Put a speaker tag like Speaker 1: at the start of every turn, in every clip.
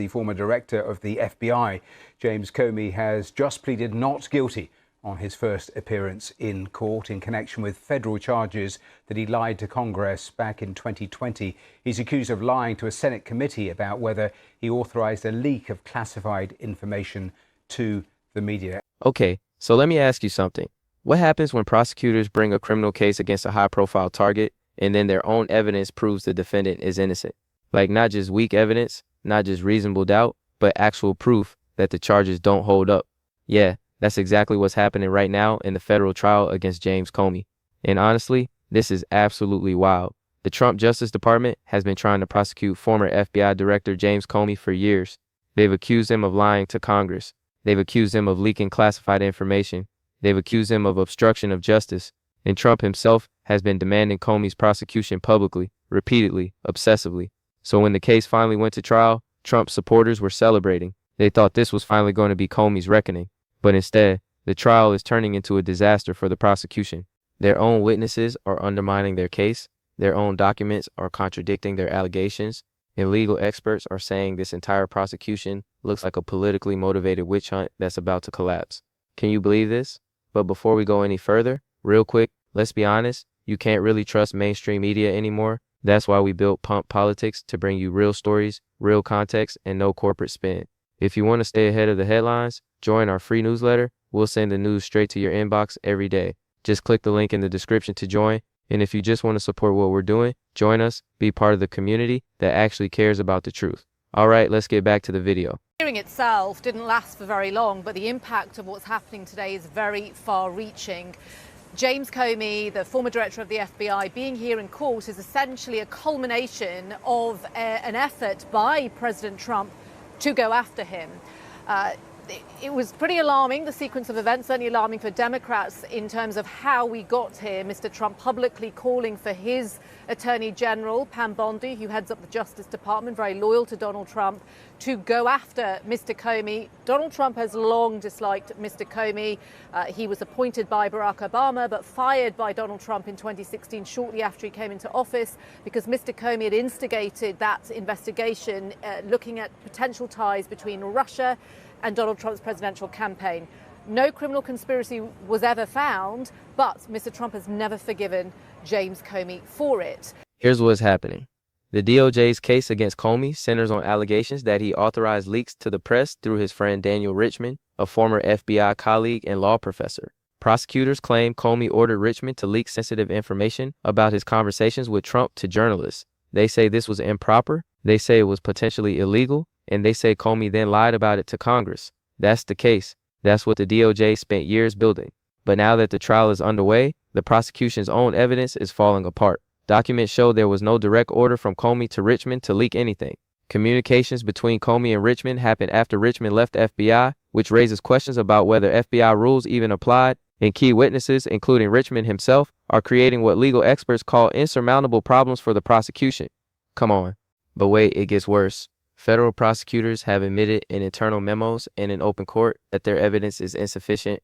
Speaker 1: The former director of the FBI, James Comey, has just pleaded not guilty on his first appearance in court in connection with federal charges that he lied to Congress back in 2020. He's accused of lying to a Senate committee about whether he authorized a leak of classified information to the media.
Speaker 2: Okay, so let me ask you something. What happens when prosecutors bring a criminal case against a high-profile target and then their own evidence proves the defendant is innocent? Like, not just weak evidence, not just reasonable doubt, but actual proof that the charges don't hold up. Yeah, that's exactly what's happening right now in the federal trial against James Comey. And honestly, this is absolutely wild. The Trump Justice Department has been trying to prosecute former FBI Director James Comey for years. They've accused him of lying to Congress. They've accused him of leaking classified information. They've accused him of obstruction of justice. And Trump himself has been demanding Comey's prosecution publicly, repeatedly, obsessively. So when the case finally went to trial, Trump's supporters were celebrating. They thought this was finally going to be Comey's reckoning. But instead, the trial is turning into a disaster for the prosecution. Their own witnesses are undermining their case. Their own documents are contradicting their allegations. And legal experts are saying this entire prosecution looks like a politically motivated witch hunt that's about to collapse. Can you believe this? But before we go any further, real quick, let's be honest, you can't really trust mainstream media anymore. That's why we built Pump Politics, to bring you real stories, real context, and no corporate spin. If you want to stay ahead of the headlines, join our free newsletter. We'll send the news straight to your inbox every day. Just click the link in the description to join. And if you just want to support what we're doing, join us, be part of the community that actually cares about the truth. All right, let's get back to the video.
Speaker 3: The hearing itself didn't last for very long, but the impact of what's happening today is very far-reaching. James Comey, the former director of the FBI, being here in court is essentially a culmination of an effort by President Trump to go after him. It was pretty alarming, the sequence of events, certainly alarming for Democrats in terms of how we got here. Mr. Trump publicly calling for his Attorney General, Pam Bondi, who heads up the Justice Department, very loyal to Donald Trump, to go after Mr. Comey. Donald Trump has long disliked Mr. Comey. He was appointed by Barack Obama, but fired by Donald Trump in 2016, shortly after he came into office, because Mr. Comey had instigated that investigation looking at potential ties between Russia and Donald Trump's presidential campaign. No criminal conspiracy was ever found, but Mr. Trump has never forgiven James Comey for it.
Speaker 2: Here's what's happening. The DOJ's case against Comey centers on allegations that he authorized leaks to the press through his friend Daniel Richman, a former FBI colleague and law professor. Prosecutors claim Comey ordered Richman to leak sensitive information about his conversations with Trump to journalists. They say this was improper. They say it was potentially illegal. And they say Comey then lied about it to Congress. That's the case. That's what the DOJ spent years building. But now that the trial is underway, the prosecution's own evidence is falling apart. Documents show there was no direct order from Comey to Richman to leak anything. Communications between Comey and Richman happened after Richman left the FBI, which raises questions about whether FBI rules even applied. And key witnesses, including Richman himself, are creating what legal experts call insurmountable problems for the prosecution. Come on. But wait, it gets worse. Federal prosecutors have admitted in internal memos and in open court that their evidence is insufficient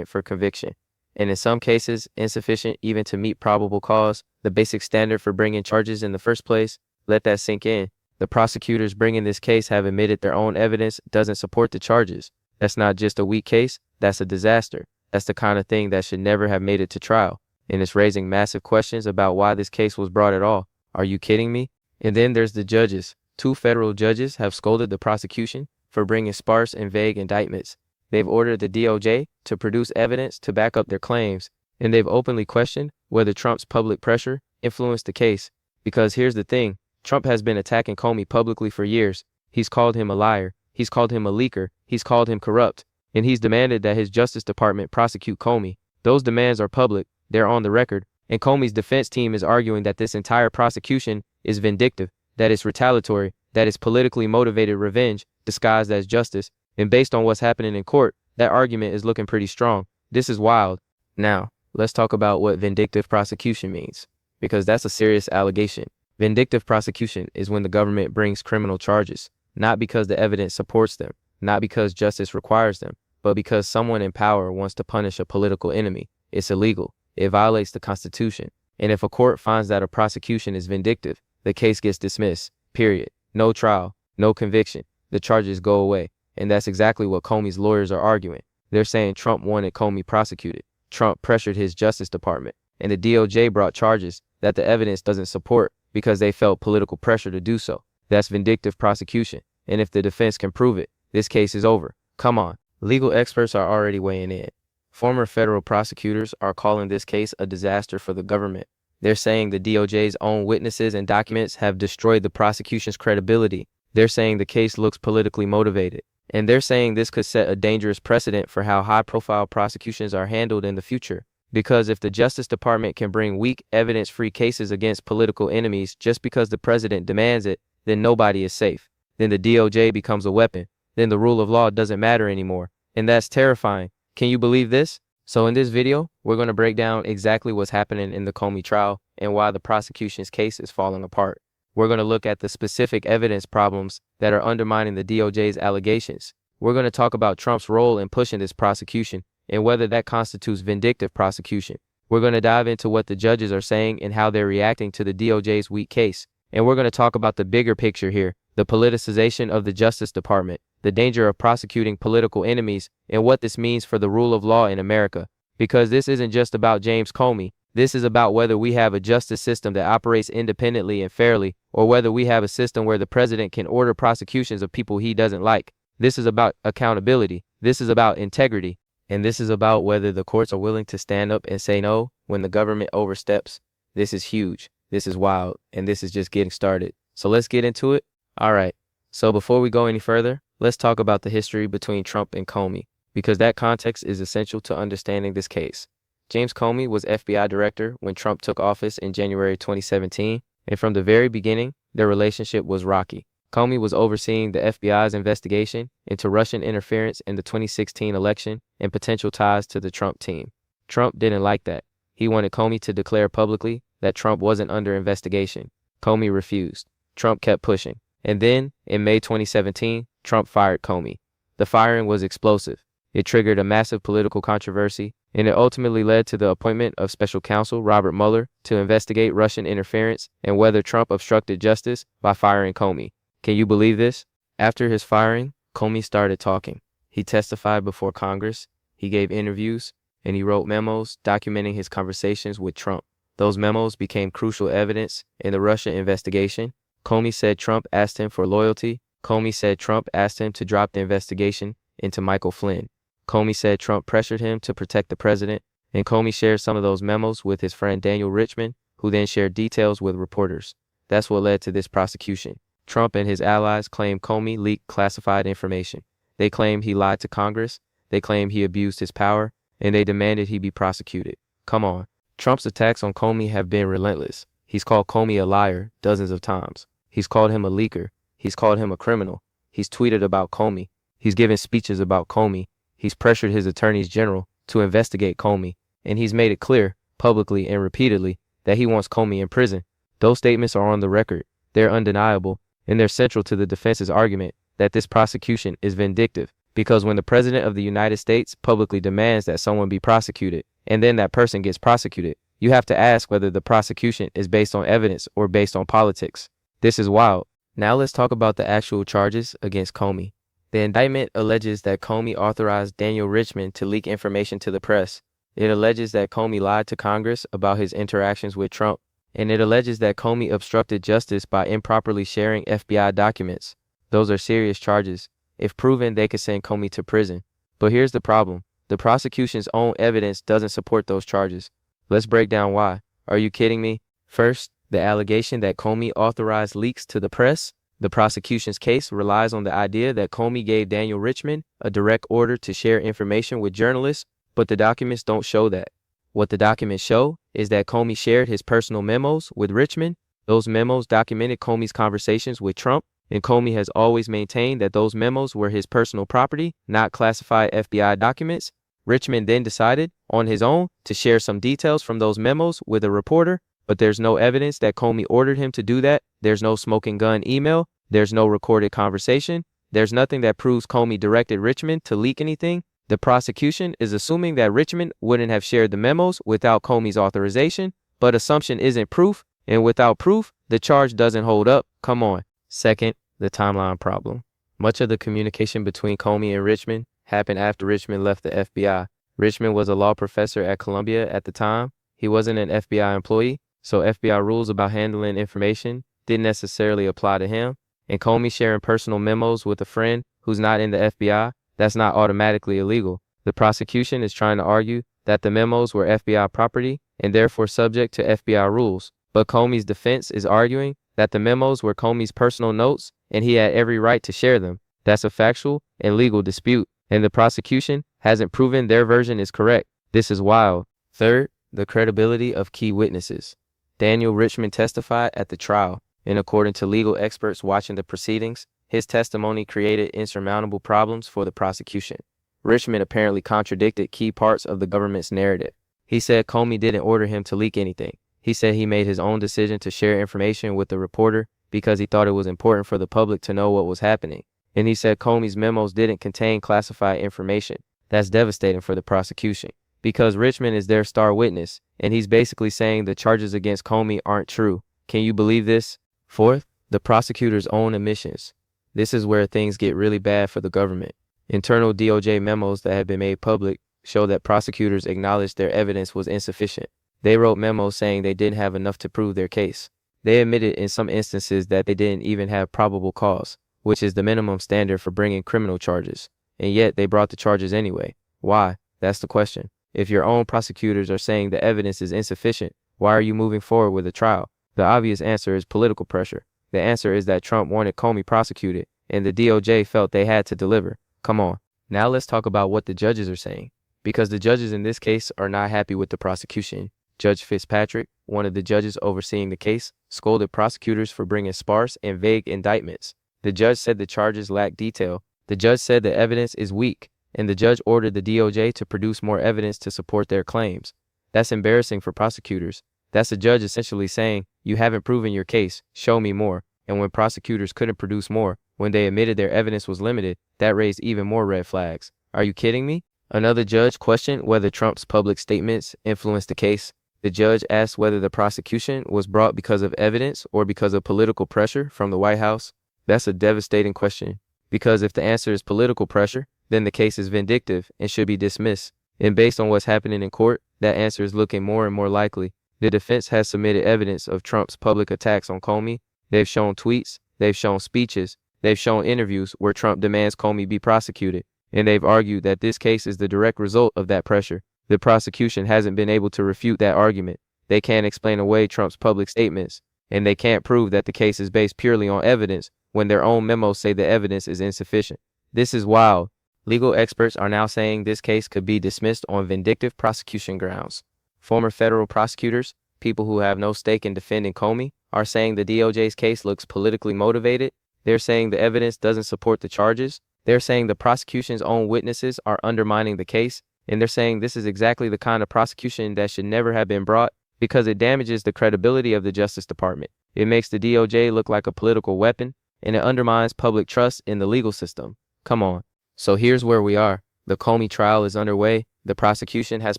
Speaker 2: for conviction, and in some cases, insufficient even to meet probable cause, the basic standard for bringing charges in the first place. Let that sink in. The prosecutors bringing this case have admitted their own evidence doesn't support the charges. That's not just a weak case, that's a disaster. That's the kind of thing that should never have made it to trial, and it's raising massive questions about why this case was brought at all. Are you kidding me? And then there's the judges. 2 federal judges have scolded the prosecution for bringing sparse and vague indictments. They've ordered the DOJ to produce evidence to back up their claims, and they've openly questioned whether Trump's public pressure influenced the case. Because here's the thing, Trump has been attacking Comey publicly for years. He's called him a liar, he's called him a leaker, he's called him corrupt, and he's demanded that his Justice Department prosecute Comey. Those demands are public, they're on the record, and Comey's defense team is arguing that this entire prosecution is vindictive, that it's retaliatory, that it's politically motivated revenge disguised as justice, and based on what's happening in court, that argument is looking pretty strong. This is wild. Now, let's talk about what vindictive prosecution means, because that's a serious allegation. Vindictive prosecution is when the government brings criminal charges, not because the evidence supports them, not because justice requires them, but because someone in power wants to punish a political enemy. It's illegal. It violates the Constitution. And if a court finds that a prosecution is vindictive, the case gets dismissed, period. No trial, no conviction. the charges go away. And that's exactly what Comey's lawyers are arguing. They're saying Trump wanted Comey prosecuted. Trump pressured his Justice Department, and the DOJ brought charges that the evidence doesn't support because they felt political pressure to do so. That's vindictive prosecution. And if the defense can prove it, this case is over. Come on. Legal experts are already weighing in. Former federal prosecutors are calling this case a disaster for the government. They're saying the DOJ's own witnesses and documents have destroyed the prosecution's credibility. They're saying the case looks politically motivated. And they're saying this could set a dangerous precedent for how high-profile prosecutions are handled in the future. Because if the Justice Department can bring weak, evidence-free cases against political enemies just because the president demands it, then nobody is safe. Then the DOJ becomes a weapon. Then the rule of law doesn't matter anymore. And that's terrifying. Can you believe this? So in this video, we're going to break down exactly what's happening in the Comey trial and why the prosecution's case is falling apart. We're going to look at the specific evidence problems that are undermining the DOJ's allegations. We're going to talk about Trump's role in pushing this prosecution and whether that constitutes vindictive prosecution. We're going to dive into what the judges are saying and how they're reacting to the DOJ's weak case. And we're going to talk about the bigger picture here, the politicization of the Justice Department, the danger of prosecuting political enemies, and what this means for the rule of law in America. Because this isn't just about James Comey. This is about whether we have a justice system that operates independently and fairly, or whether we have a system where the president can order prosecutions of people he doesn't like. This is about accountability. This is about integrity. And this is about whether the courts are willing to stand up and say no when the government oversteps. This is huge. This is wild. And this is just getting started. So let's get into it. All right. So before we go any further, let's talk about the history between Trump and Comey, because that context is essential to understanding this case. James Comey was FBI director when Trump took office in January 2017, and from the very beginning, their relationship was rocky. Comey was overseeing the FBI's investigation into Russian interference in the 2016 election and potential ties to the Trump team. Trump didn't like that. He wanted Comey to declare publicly that Trump wasn't under investigation. Comey refused. Trump kept pushing. And then, in May 2017, Trump fired Comey. The firing was explosive. It triggered a massive political controversy, and it ultimately led to the appointment of special counsel Robert Mueller to investigate Russian interference and whether Trump obstructed justice by firing Comey. Can you believe this? After his firing, Comey started talking. He testified before Congress, he gave interviews, and he wrote memos documenting his conversations with Trump. Those memos became crucial evidence in the Russia investigation. Comey said Trump asked him for loyalty. Comey said Trump asked him to drop the investigation into Michael Flynn. Comey said Trump pressured him to protect the president, and Comey shared some of those memos with his friend Daniel Richman, who then shared details with reporters. That's what led to this prosecution. Trump and his allies claim Comey leaked classified information. They claim he lied to Congress, they claim he abused his power, and they demanded he be prosecuted. Come on. Trump's attacks on Comey have been relentless. He's called Comey a liar dozens of times. He's called him a leaker. He's called him a criminal. He's tweeted about Comey. He's given speeches about Comey. He's pressured his attorneys general to investigate Comey, and he's made it clear, publicly and repeatedly, that he wants Comey in prison. Those statements are on the record. They're undeniable, and they're central to the defense's argument that this prosecution is vindictive, because when the president of the United States publicly demands that someone be prosecuted, and then that person gets prosecuted, you have to ask whether the prosecution is based on evidence or based on politics. This is wild. Now let's talk about the actual charges against Comey. The indictment alleges that Comey authorized Daniel Richman to leak information to the press. It alleges that Comey lied to Congress about his interactions with Trump. And it alleges that Comey obstructed justice by improperly sharing FBI documents. Those are serious charges. If proven, they could send Comey to prison. But here's the problem. The prosecution's own evidence doesn't support those charges. Let's break down why. Are you kidding me? First, the allegation that Comey authorized leaks to the press. The prosecution's case relies on the idea that Comey gave Daniel Richman a direct order to share information with journalists, but the documents don't show that. What the documents show is that Comey shared his personal memos with Richman. Those memos documented Comey's conversations with Trump, and Comey has always maintained that those memos were his personal property, not classified FBI documents. Richman then decided, on his own, to share some details from those memos with a reporter, but there's no evidence that Comey ordered him to do that. There's no smoking gun email. There's no recorded conversation. There's nothing that proves Comey directed Richman to leak anything. The prosecution is assuming that Richman wouldn't have shared the memos without Comey's authorization, but assumption isn't proof, and without proof, the charge doesn't hold up. Come on. Second, the timeline problem. Much of the communication between Comey and Richmond happened after Richmond left the FBI. Richmond was a law professor at Columbia at the time. He wasn't an FBI employee, so FBI rules about handling information didn't necessarily apply to him. And Comey sharing personal memos with a friend who's not in the FBI, that's not automatically illegal. The prosecution is trying to argue that the memos were FBI property and therefore subject to FBI rules. But Comey's defense is arguing that the memos were Comey's personal notes and he had every right to share them. That's a factual and legal dispute, and the prosecution hasn't proven their version is correct. This is wild. Third, the credibility of key witnesses. Daniel Richmond testified at the trial, and according to legal experts watching the proceedings, his testimony created insurmountable problems for the prosecution. Richmond apparently contradicted key parts of the government's narrative. He said Comey didn't order him to leak anything. He said he made his own decision to share information with the reporter because he thought it was important for the public to know what was happening. And he said Comey's memos didn't contain classified information. That's devastating for the prosecution because Richmond is their star witness, and he's basically saying the charges against Comey aren't true. Can you believe this? Fourth, the prosecutor's own admissions. This is where things get really bad for the government. Internal DOJ memos that have been made public show that prosecutors acknowledged their evidence was insufficient. They wrote memos saying they didn't have enough to prove their case. They admitted in some instances that they didn't even have probable cause, which is the minimum standard for bringing criminal charges. And yet they brought the charges anyway. Why? That's the question. If your own prosecutors are saying the evidence is insufficient, why are you moving forward with a trial? The obvious answer is political pressure. The answer is that Trump wanted Comey prosecuted, and the DOJ felt they had to deliver. Come on. Now let's talk about what the judges are saying, because the judges in this case are not happy with the prosecution. Judge Fitzpatrick, one of the judges overseeing the case, scolded prosecutors for bringing sparse and vague indictments. The judge said the charges lack detail. The judge said the evidence is weak, and the judge ordered the DOJ to produce more evidence to support their claims. That's embarrassing for prosecutors. That's a judge essentially saying, you haven't proven your case, show me more. And when prosecutors couldn't produce more, when they admitted their evidence was limited, that raised even more red flags. Are you kidding me? Another judge questioned whether Trump's public statements influenced the case. The judge asked whether the prosecution was brought because of evidence or because of political pressure from the White House. That's a devastating question, because if the answer is political pressure, then the case is vindictive and should be dismissed. And based on what's happening in court, that answer is looking more and more likely. The defense has submitted evidence of Trump's public attacks on Comey. They've shown tweets, they've shown speeches, they've shown interviews where Trump demands Comey be prosecuted, and they've argued that this case is the direct result of that pressure. The prosecution hasn't been able to refute that argument. They can't explain away Trump's public statements, and they can't prove that the case is based purely on evidence when their own memos say the evidence is insufficient. This is wild. Legal experts are now saying this case could be dismissed on vindictive prosecution grounds. Former federal prosecutors, people who have no stake in defending Comey, are saying the DOJ's case looks politically motivated. They're saying the evidence doesn't support the charges. They're saying the prosecution's own witnesses are undermining the case. And they're saying this is exactly the kind of prosecution that should never have been brought because it damages the credibility of the Justice Department. It makes the DOJ look like a political weapon, and it undermines public trust in the legal system. Come on. So here's where we are. The Comey trial is underway. The prosecution has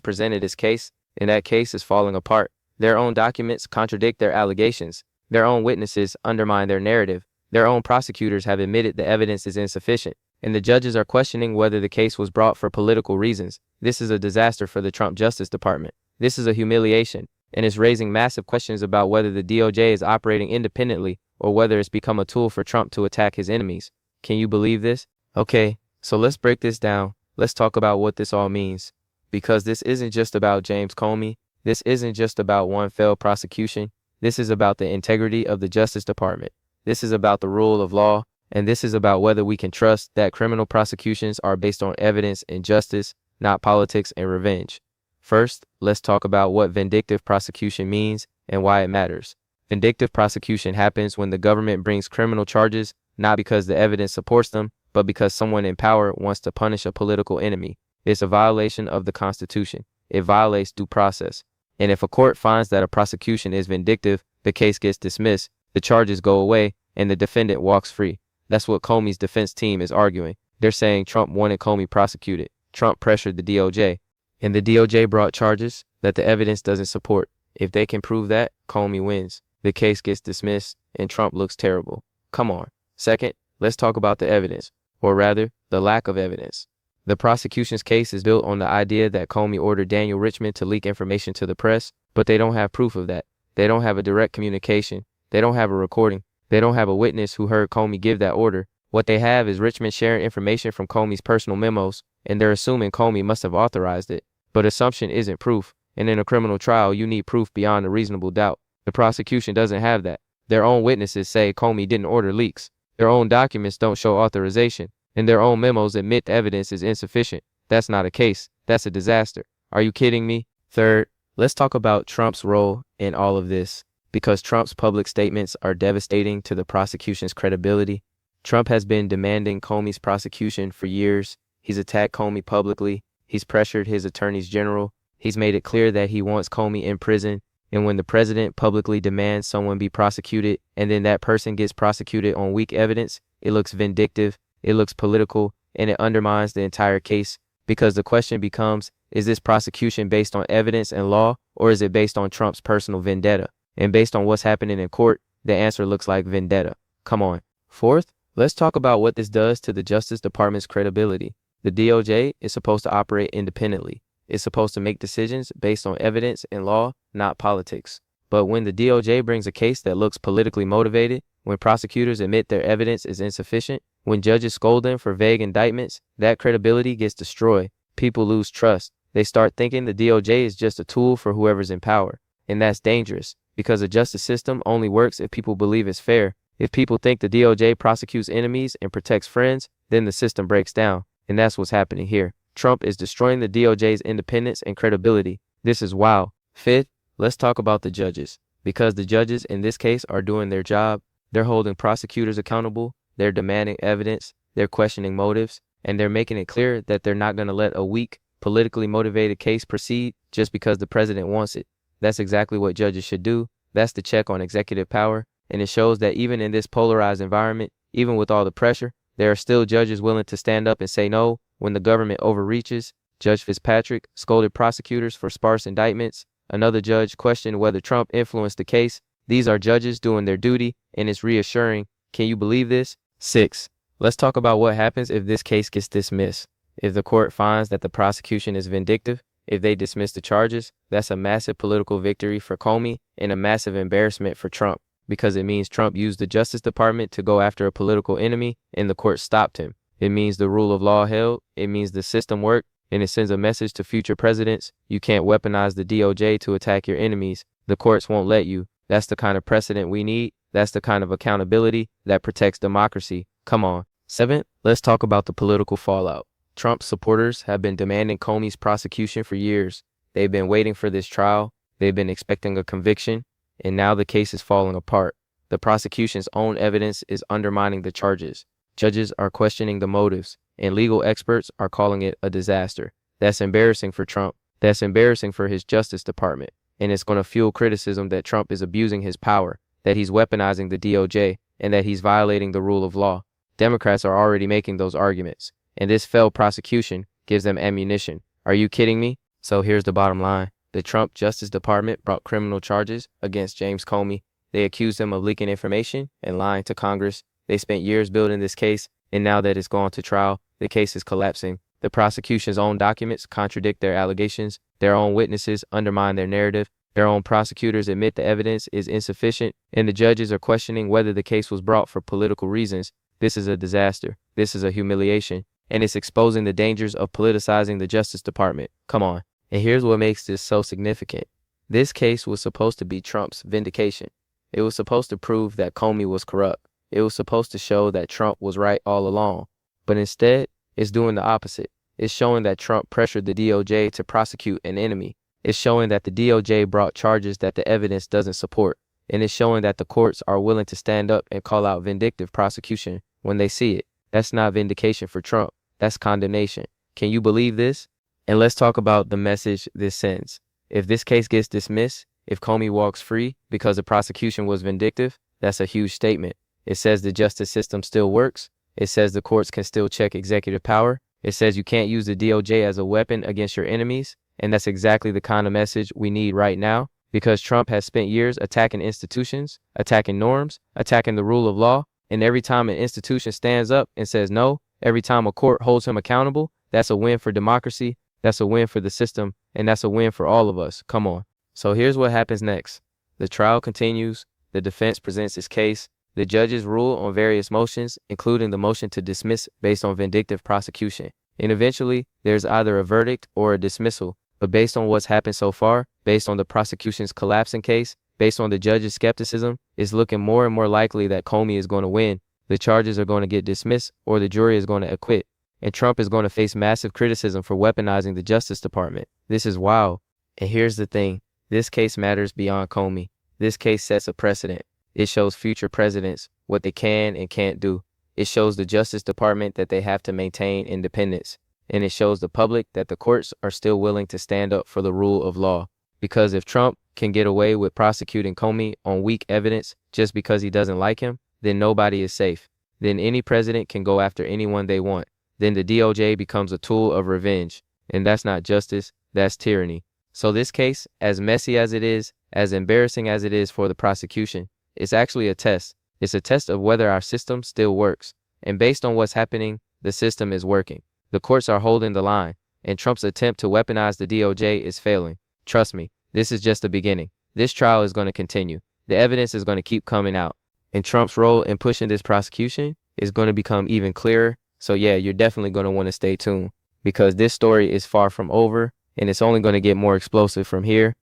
Speaker 2: presented its case, and that case is falling apart. Their own documents contradict their allegations. Their own witnesses undermine their narrative. Their own prosecutors have admitted the evidence is insufficient, and the judges are questioning whether the case was brought for political reasons. This is a disaster for the Trump Justice Department. This is a humiliation, and it's raising massive questions about whether the DOJ is operating independently or whether it's become a tool for Trump to attack his enemies. Can you believe this? Okay, so let's break this down. Let's talk about what this all means. Because this isn't just about James Comey. This isn't just about one failed prosecution. This is about the integrity of the Justice Department. This is about the rule of law. And this is about whether we can trust that criminal prosecutions are based on evidence and justice, not politics and revenge. First, let's talk about what vindictive prosecution means and why it matters. Vindictive prosecution happens when the government brings criminal charges, not because the evidence supports them, but because someone in power wants to punish a political enemy. It's a violation of the Constitution. It violates due process. And if a court finds that a prosecution is vindictive, the case gets dismissed, the charges go away, and the defendant walks free. That's what Comey's defense team is arguing. They're saying Trump wanted Comey prosecuted. Trump pressured the DOJ, and the DOJ brought charges that the evidence doesn't support. If they can prove that, Comey wins. The case gets dismissed, and Trump looks terrible. Come on. Second, let's talk about the evidence, or rather, the lack of evidence. The prosecution's case is built on the idea that Comey ordered Daniel Richmond to leak information to the press, but they don't have proof of that. They don't have a direct communication. They don't have a recording. They don't have a witness who heard Comey give that order. What they have is Richmond sharing information from Comey's personal memos, and they're assuming Comey must have authorized it. But assumption isn't proof, and in a criminal trial, you need proof beyond a reasonable doubt. The prosecution doesn't have that. Their own witnesses say Comey didn't order leaks. Their own documents don't show authorization, and their own memos admit the evidence is insufficient. That's not a case. That's a disaster. Are you kidding me? Third, let's talk about Trump's role in all of this, because Trump's public statements are devastating to the prosecution's credibility. Trump has been demanding Comey's prosecution for years. He's attacked Comey publicly. He's pressured his attorneys general. He's made it clear that he wants Comey in prison. And when the president publicly demands someone be prosecuted, and then that person gets prosecuted on weak evidence, it looks vindictive, it looks political, and it undermines the entire case. Because the question becomes, is this prosecution based on evidence and law, or is it based on Trump's personal vendetta? And based on what's happening in court, the answer looks like vendetta. Come on. Fourth, let's talk about what this does to the Justice Department's credibility. The DOJ is supposed to operate independently. It's supposed to make decisions based on evidence and law, not politics. But when the DOJ brings a case that looks politically motivated, when prosecutors admit their evidence is insufficient, when judges scold them for vague indictments, that credibility gets destroyed. People lose trust. They start thinking the DOJ is just a tool for whoever's in power. And that's dangerous, because the justice system only works if people believe it's fair. If people think the DOJ prosecutes enemies and protects friends, then the system breaks down. And that's what's happening here. Trump is destroying the DOJ's independence and credibility. This is wild. Fifth, let's talk about the judges. Because the judges in this case are doing their job. They're holding prosecutors accountable. They're demanding evidence. They're questioning motives. And they're making it clear that they're not going to let a weak, politically motivated case proceed just because the president wants it. That's exactly what judges should do. That's the check on executive power. And it shows that even in this polarized environment, even with all the pressure, there are still judges willing to stand up and say no when the government overreaches. Judge Fitzpatrick scolded prosecutors for sparse indictments. Another judge questioned whether Trump influenced the case. These are judges doing their duty, and it's reassuring. Can you believe this? 6. Let's talk about what happens if this case gets dismissed. If the court finds that the prosecution is vindictive, if they dismiss the charges, that's a massive political victory for Comey and a massive embarrassment for Trump, because it means Trump used the Justice Department to go after a political enemy and the court stopped him. It means the rule of law held. It means the system worked, and it sends a message to future presidents. You can't weaponize the DOJ to attack your enemies. The courts won't let you. That's the kind of precedent we need. That's the kind of accountability that protects democracy. Come on. 7. Let's talk about the political fallout. Trump's supporters have been demanding Comey's prosecution for years. They've been waiting for this trial. They've been expecting a conviction, and now the case is falling apart. The prosecution's own evidence is undermining the charges. Judges are questioning the motives, and legal experts are calling it a disaster. That's embarrassing for Trump. That's embarrassing for his Justice Department. And it's going to fuel criticism that Trump is abusing his power, that he's weaponizing the DOJ, and that he's violating the rule of law. Democrats are already making those arguments, and this failed prosecution gives them ammunition. Are you kidding me? So here's the bottom line. The Trump Justice Department brought criminal charges against James Comey. They accused him of leaking information and lying to Congress. They spent years building this case, and now that it's gone to trial, the case is collapsing. The prosecution's own documents contradict their allegations. Their own witnesses undermine their narrative. Their own prosecutors admit the evidence is insufficient, and the judges are questioning whether the case was brought for political reasons. This is a disaster. This is a humiliation, and it's exposing the dangers of politicizing the Justice Department. Come on. And here's what makes this so significant. This case was supposed to be Trump's vindication. It was supposed to prove that Comey was corrupt. It was supposed to show that Trump was right all along. But instead, it's doing the opposite. It's showing that Trump pressured the DOJ to prosecute an enemy. It's showing that the DOJ brought charges that the evidence doesn't support. And it's showing that the courts are willing to stand up and call out vindictive prosecution when they see it. That's not vindication for Trump. That's condemnation. Can you believe this? And let's talk about the message this sends. If this case gets dismissed, if Comey walks free because the prosecution was vindictive, that's a huge statement. It says the justice system still works. It says the courts can still check executive power. It says you can't use the DOJ as a weapon against your enemies. And that's exactly the kind of message we need right now, because Trump has spent years attacking institutions, attacking norms, attacking the rule of law, And every time an institution stands up and says no, every time a court holds him accountable, that's a win for democracy, that's a win for the system, and that's a win for all of us. Come on. So here's what happens next. The trial continues. The defense presents its case. The judges rule on various motions, including the motion to dismiss based on vindictive prosecution. And eventually, there's either a verdict or a dismissal. But based on what's happened so far, based on the prosecution's collapsing case, based on the judge's skepticism, it's looking more and more likely that Comey is going to win. The charges are going to get dismissed or the jury is going to acquit. And Trump is going to face massive criticism for weaponizing the Justice Department. This is wild. And here's the thing. This case matters beyond Comey. This case sets a precedent. It shows future presidents what they can and can't do. It shows the Justice Department that they have to maintain independence. And it shows the public that the courts are still willing to stand up for the rule of law. Because if Trump can get away with prosecuting Comey on weak evidence just because he doesn't like him, then nobody is safe. Then any president can go after anyone they want. Then the DOJ becomes a tool of revenge. And that's not justice, that's tyranny. So this case, as messy as it is, as embarrassing as it is for the prosecution, it's actually a test. It's a test of whether our system still works. And based on what's happening, the system is working. The courts are holding the line. And Trump's attempt to weaponize the DOJ is failing. Trust me, this is just the beginning. This trial is going to continue. The evidence is going to keep coming out. And Trump's role in pushing this prosecution is going to become even clearer. So yeah, you're definitely going to want to stay tuned because this story is far from over and it's only going to get more explosive from here.